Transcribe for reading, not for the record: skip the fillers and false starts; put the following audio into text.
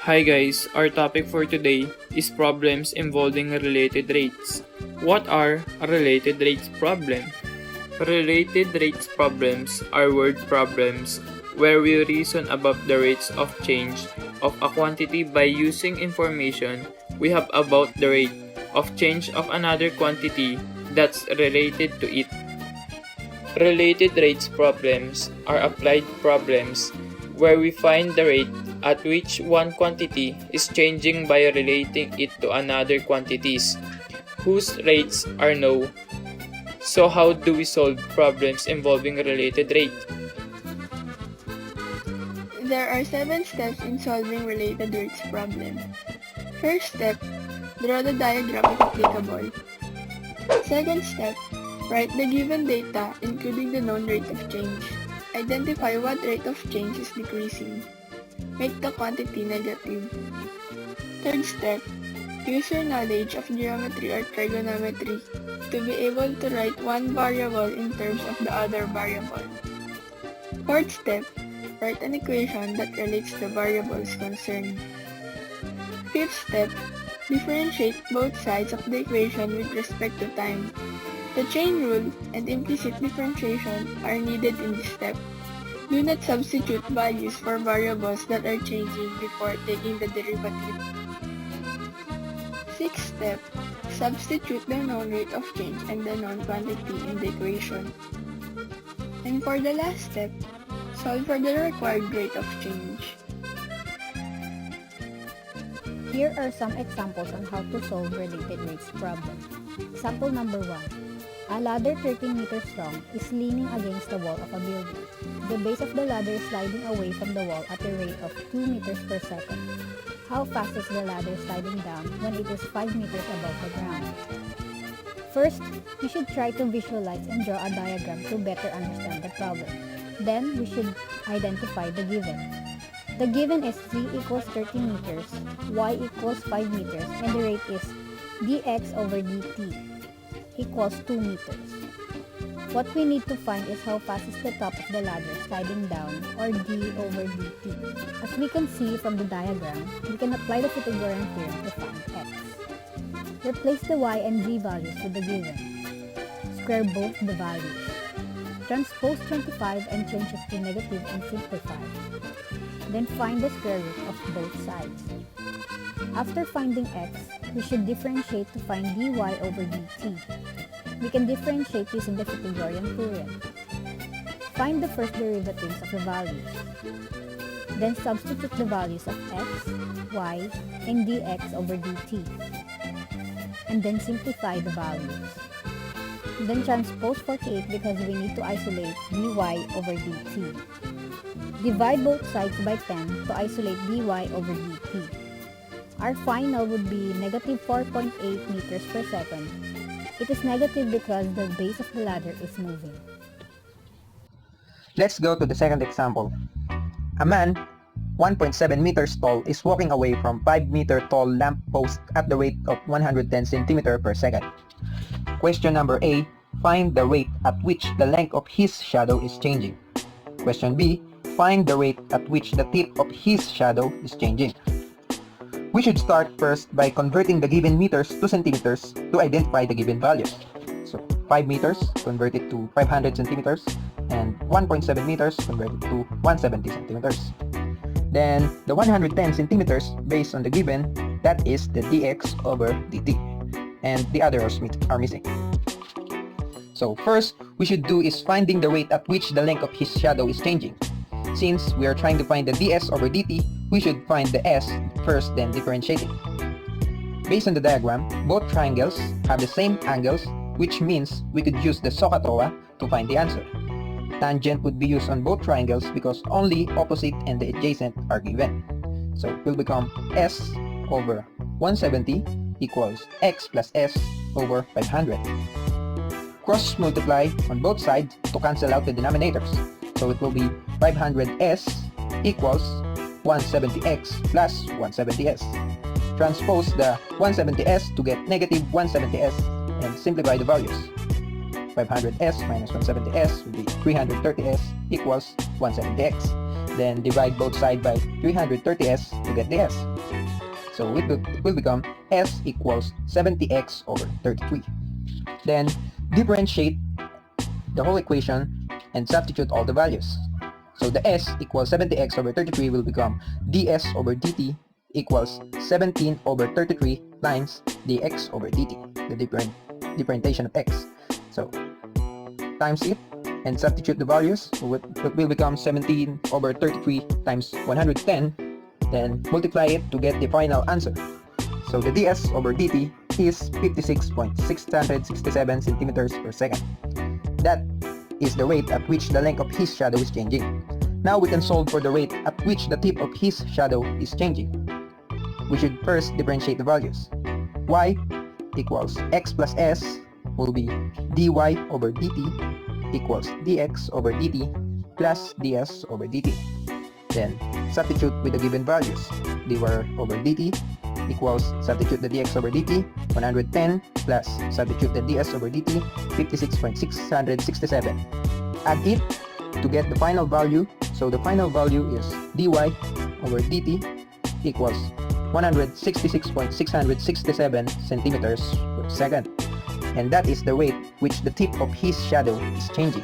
Hi guys, our topic for today is problems involving related rates. What are related rates problem? Related rates problems are word problems where we reason about the rates of change of a quantity by using information we have about the rate of change of another quantity that's related to it. Related rates problems are applied problems where we find the rate at which one quantity is changing by relating it to another quantities whose rates are known. So how do we solve problems involving related rate? There are 7 steps in solving related rates problem. First step, draw the diagram if applicable. Second step, write the given data including the known rate of change. Identify what rate of change is decreasing. Make the quantity negative. Third step, use your knowledge of geometry or trigonometry to be able to write one variable in terms of the other variable. Fourth step, write an equation that relates the variables concerned. Fifth step, differentiate both sides of the equation with respect to time. The chain rule and implicit differentiation are needed in this step. Do not substitute values for variables that are changing before taking the derivative. Sixth step, substitute the known rate of change and the known quantity in the equation. And for the last step, solve for the required rate of change. Here are some examples on how to solve related rates problem. Example number 1. A ladder 13 meters long is leaning against the wall of a building. The base of the ladder is sliding away from the wall at a rate of 2 meters per second. How fast is the ladder sliding down when it is 5 meters above the ground? First, we should try to visualize and draw a diagram to better understand the problem. Then, we should identify the given. The given is z equals 13 meters, y equals 5 meters, and the rate is dx over dt equals 2 meters. What we need to find is how fast is the top of the ladder sliding down, or d over dt. As we can see from the diagram, we can apply the Pythagorean theorem to find x. Replace the y and z values with the given. Square both the values. Transpose 25 and change it to negative and simplify. Then find the square root of both sides. After finding x, we should differentiate to find dy over dt. We can differentiate using the Pythagorean theorem. Find the first derivatives of the values. Then substitute the values of x, y, and dx over dt. And then simplify the values. Then transpose 48 because we need to isolate dy over dt. Divide both sides by 10 to isolate dy over dt. Our final would be negative 4.8 meters per second. It is negative because the base of the ladder is moving. Let's go to the second example. A man, 1.7 meters tall, is walking away from 5-meter tall lamp post at the rate of 110 centimeters per second. Question number A, find the rate at which the length of his shadow is changing. Question B, find the rate at which the tip of his shadow is changing. We should start first by converting the given meters to centimeters to identify the given values. So 5 meters converted to 500 centimeters and 1.7 meters converted to 170 centimeters. Then the 110 centimeters based on the given, that is the dx over dt, and the others are missing. So first we should do is finding the rate at which the length of his shadow is changing. Since we are trying to find the ds over dt, we should find the s first, then differentiating. Based on the diagram, both triangles have the same angles, which means we could use the SOHCAHTOA to find the answer. Tangent would be used on both triangles because only opposite and the adjacent are given. So it will become s over 170 equals x plus s over 500. Cross multiply on both sides to cancel out the denominators. So it will be 500s equals 170x plus 170s. Transpose the 170s to get negative 170s and simplify the values. 500s minus 170s will be 330s equals 170x. Then divide both sides by 330s to get the s. So it will become S equals 70x over 33. Then differentiate the whole equation and substitute all the values. So the S equals 70x over 33 will become ds over dt equals 17 over 33 times dx over dt, the differentiation of x. So times it and substitute the values, it will become 17 over 33 times 110, then multiply it to get the final answer. So the ds over dt is 56.667 centimeters per second. That is the rate at which the length of his shadow is changing. Now we can solve for the rate at which the tip of his shadow is changing. We should first differentiate the values. Y equals x plus s will be dy over dt equals dx over dt plus ds over dt. Then substitute with the given values. dy over dt equals, substitute the dx over dt, 110 plus substitute the ds over dt, 56.667. Add it to get the final value. So the final value is dy over dt equals 166.667 centimeters per second. And that is the rate which the tip of his shadow is changing.